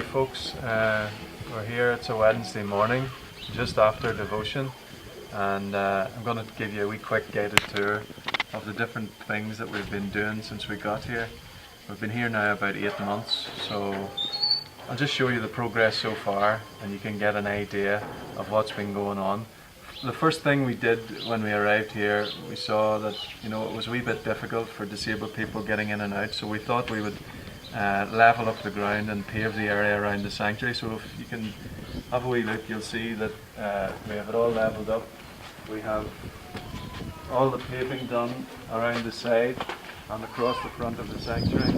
folks. We're here, it's a Wednesday morning, just after devotion, and I'm going to give you a wee quick guided tour of the different things that we've been doing since we got here. We've been here now about 8 months, so I'll just show you the progress so far and you can get an idea of what's been going on. The first thing we did when we arrived here, we saw that it was a wee bit difficult for disabled people getting in and out, so we thought we would level up the ground and pave the area around the sanctuary. So if you can have a wee look, you'll see that we have it all leveled up. We have all the paving done around the side and across the front of the sanctuary.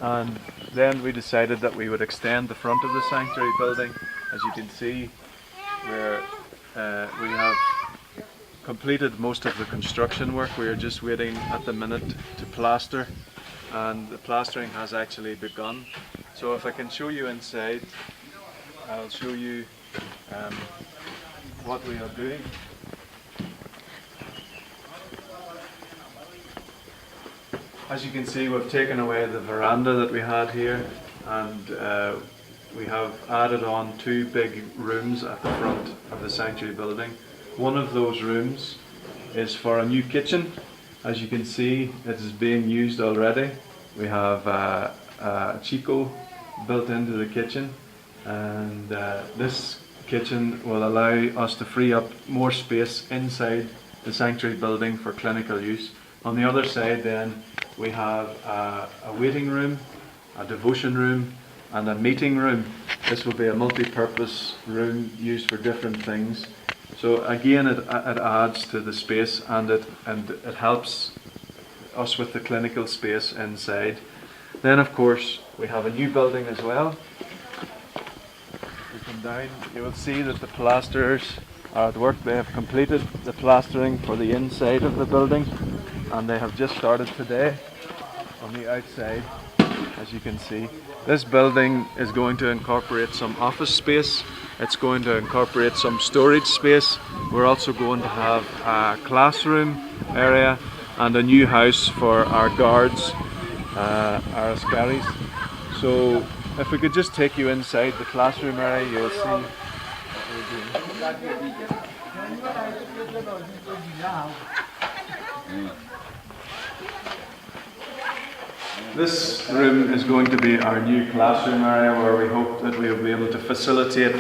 And then we decided that we would extend the front of the sanctuary building. As you can see, we have completed most of the construction work. We are just waiting at the minute to plaster, and the plastering has actually begun. So if I can show you inside, I'll show you what we are doing. As you can see, we've taken away the veranda that we had here, and we have added on 2 big rooms at the front of the sanctuary building. One of those rooms is for a new kitchen. As you can see, it is being used already. We have a Chico built into the kitchen, and this kitchen will allow us to free up more space inside the sanctuary building for clinical use. On the other side then, we have a waiting room, a devotion room, and a meeting room. This will be a multi-purpose room used for different things. So again, it adds to the space, and it helps us with the clinical space inside. Then of course we have a new building as well. We come down, you will see that the plasterers are at work. They have completed the plastering for the inside of the building, and they have just started today on the outside. As you can see, this building is going to incorporate some office space. It's going to incorporate some storage space. We're also going to have a classroom area and a new house for our guards, our askaris. So if we could just take you inside the classroom area, you'll see what we're doing. This room is going to be our new classroom area, where we hope that we will be able to facilitate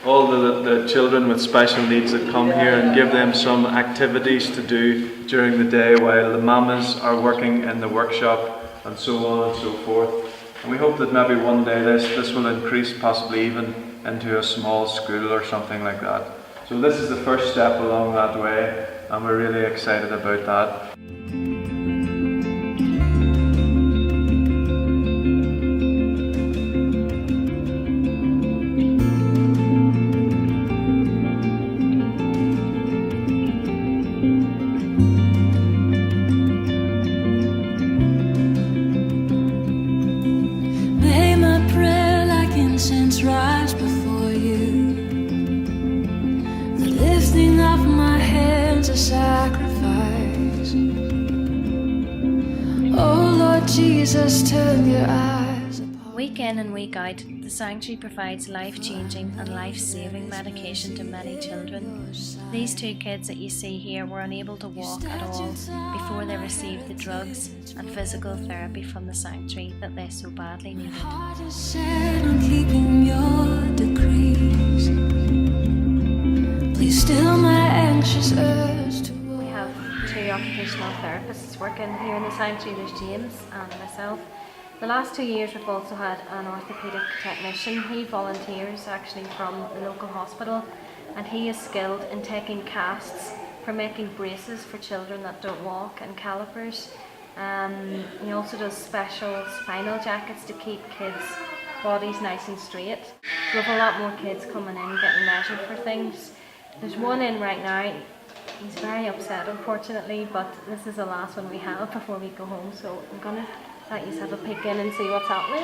all the children with special needs that come here and give them some activities to do during the day while the mamas are working in the workshop, and so on and so forth. And we hope that maybe one day this will increase, possibly even into a small school or something like that. So this is the first step along that way, and we're really excited about that. Rise before you, the lifting of my hands a sacrifice. Oh Lord Jesus, turn your eyes upon. Week in and week out, the sanctuary provides life-changing and life-saving medication to many children. These 2 kids that you see here were unable to walk at all before they received the drugs and physical therapy from the sanctuary that they so badly needed. Heart is set on keeping your decrees. Please still my anxious urge to walk. We have 2 occupational therapists working here in the sanctuary. There's James and myself. The last 2 years we've also had an orthopaedic technician. He volunteers actually from the local hospital, and he is skilled in taking casts for making braces for children that don't walk, and calipers. He also does special spinal jackets to keep kids' bodies nice and straight. We have a lot more kids coming in getting measured for things. There's one in right now. He's very upset, unfortunately, but this is the last one we have before we go home, so I'm going to let you have a peek in and see what's happening.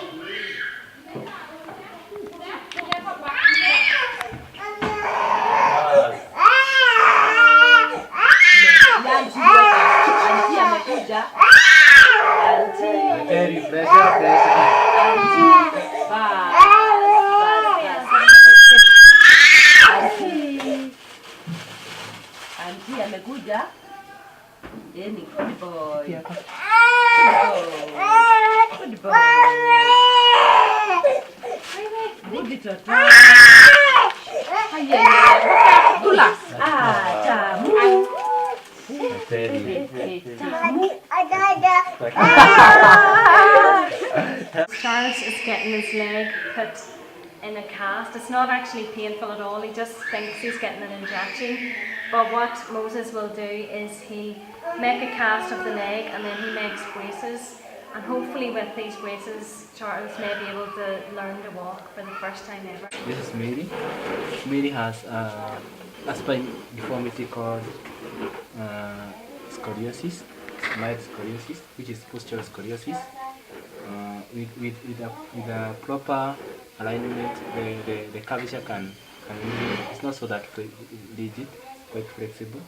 Anti. Auntie amekuja. Ni good boy. Good boy. Good toto. Tula. Tamu. Charles is getting his leg put in a cast. It's not actually painful at all, he just thinks he's getting an injection. But what Moses will do is he'll make a cast of the leg and then he makes braces. And hopefully with these braces, Charles may be able to learn to walk for the first time ever. This is Mary. Mary has a spine deformity called scoliosis, mild scoliosis, which is postural scoliosis. With a proper alignment, the curvature can it's not so that rigid, quite flexible.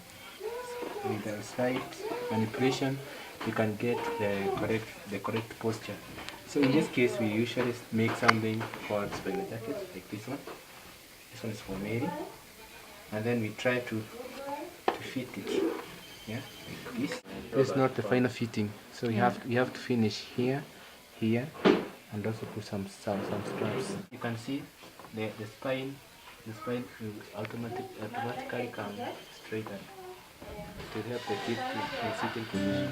With a slight manipulation, you can get the correct posture. So in this case, we usually make something called spinal jacket, like this one. This one is for Mary, and then we try to fit it. Yeah, like this. This is not the final fitting, so we have to finish here, and also put some straps. You can see the spine will automatically come straighten to help the feet to sit in position.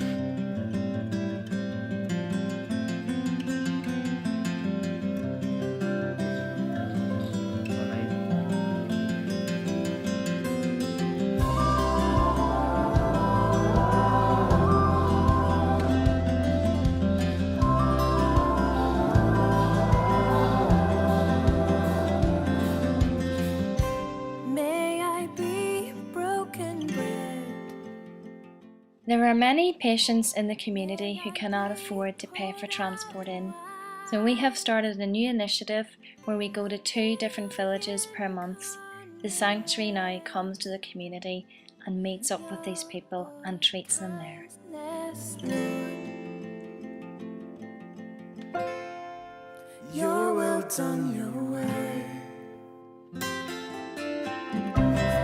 There are many patients in the community who cannot afford to pay for transport in, so we have started a new initiative where we go to 2 different villages per month. The sanctuary now comes to the community and meets up with these people and treats them there. Your will done your way.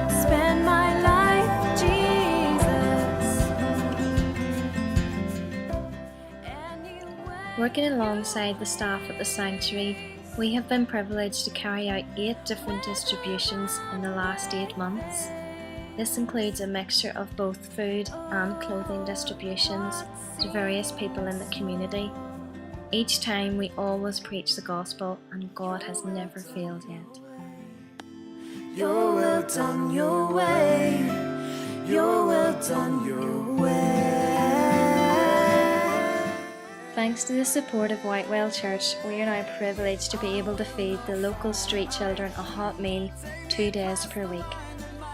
Spend my life, Jesus. Working alongside the staff at the sanctuary, we have been privileged to carry out 8 different distributions in the last 8 months. This includes a mixture of both food and clothing distributions to various people in the community. Each time we always preach the gospel and God has never failed yet. Your will done your way. Your will done your way. Thanks to the support of Whitewell Church, we are now privileged to be able to feed the local street children a hot meal 2 days per week.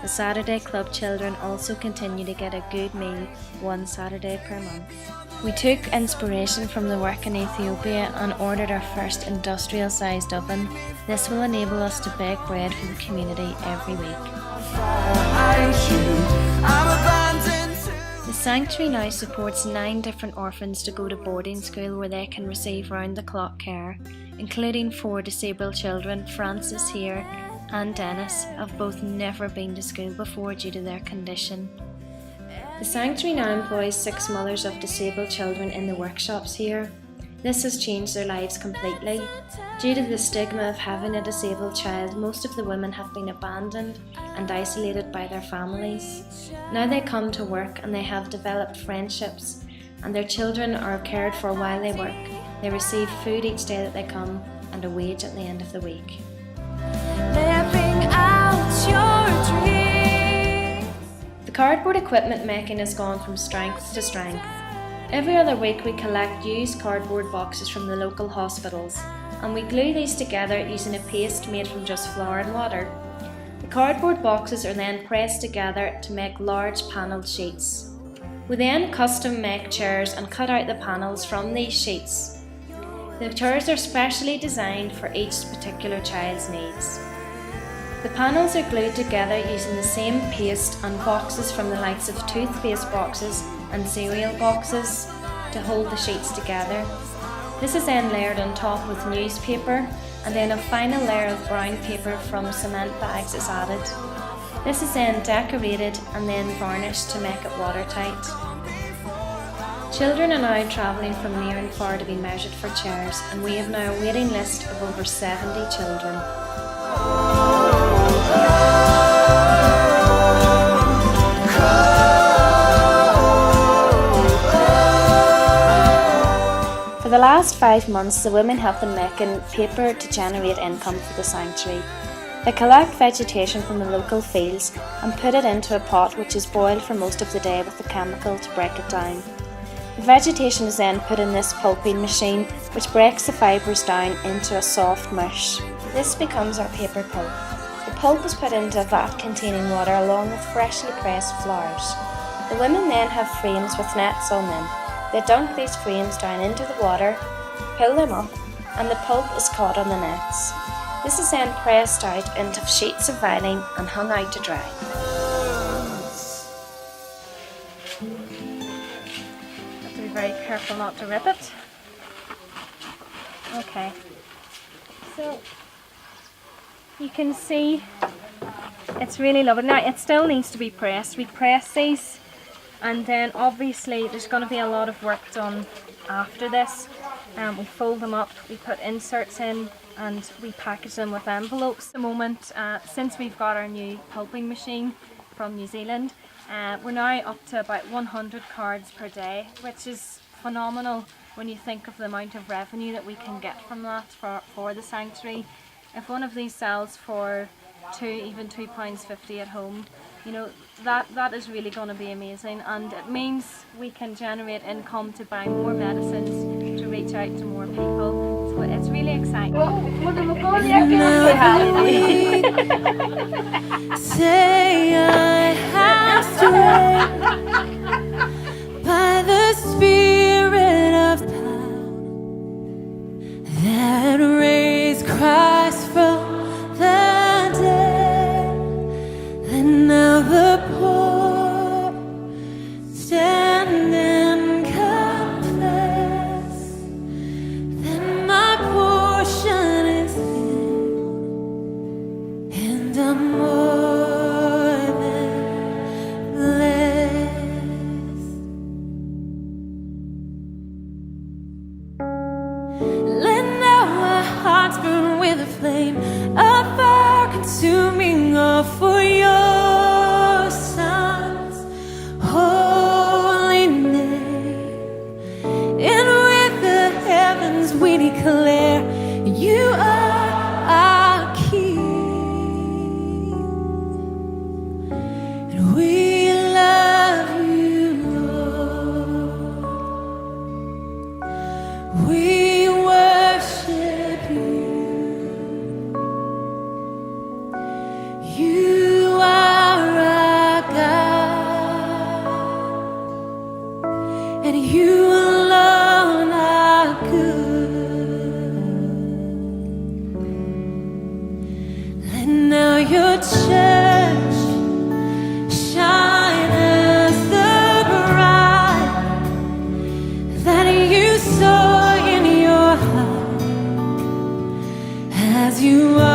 The Saturday Club children also continue to get a good meal 1 Saturday per month. We took inspiration from the work in Ethiopia and ordered our first industrial-sized oven. This will enable us to bake bread for the community every week. The sanctuary now supports 9 different orphans to go to boarding school where they can receive round-the-clock care, including 4 disabled children. Francis here and Dennis have both never been to school before due to their condition. The sanctuary now employs 6 mothers of disabled children in the workshops here. This has changed their lives completely. Due to the stigma of having a disabled child, most of the women have been abandoned and isolated by their families. Now they come to work and they have developed friendships, and their children are cared for while they work. They receive food each day that they come and a wage at the end of the week. Living out your dreams. The cardboard equipment making has gone from strength to strength. Every other week we collect used cardboard boxes from the local hospitals and we glue these together using a paste made from just flour and water. The cardboard boxes are then pressed together to make large panelled sheets. We then custom make chairs and cut out the panels from these sheets. The chairs are specially designed for each particular child's needs. The panels are glued together using the same paste and boxes from the likes of toothpaste boxes and cereal boxes to hold the sheets together. This is then layered on top with newspaper, and then a final layer of brown paper from cement bags is added. This is then decorated and then varnished to make it watertight. Children are now travelling from near and far to be measured for chairs, and we have now a waiting list of over 70 children. For the last 5 months, the women have been making paper to generate income for the sanctuary. They collect vegetation from the local fields and put it into a pot which is boiled for most of the day with a chemical to break it down. The vegetation is then put in this pulping machine which breaks the fibres down into a soft mush. This becomes our paper pulp. The pulp is put into a vat containing water along with freshly pressed flowers. The women then have frames with nets on them. They dunk these frames down into the water, pull them up, and the pulp is caught on the nets. This is then pressed out into sheets of vinyl and hung out to dry. Have to be very careful not to rip it. Okay, so you can see it's really lovely. Now it still needs to be pressed. We press these, and then obviously there's going to be a lot of work done after this. We fold them up, we put inserts in, and we package them with envelopes. At the moment, since we've got our new pulping machine from New Zealand, we're now up to about 100 cards per day, which is phenomenal when you think of the amount of revenue that we can get from that for the sanctuary. If one of these sells for even £2.50 at home, you know, that is really going to be amazing, and it means we can generate income to buy more medicines, to reach out to more people. So it's really exciting. Say I have strayed by the spirit of power that raised Christ from the dead, and now the poor stand and confess that my portion is here, and I'm more than blessed. Let now our hearts burn with a flame of fire consuming all for your Son's holy name. And with the heavens we declare, you are our King. And we love you, Lord. We worship you. You are our God, and you alone are good. Let now your church shine as the bride that you saw in your heart as you are.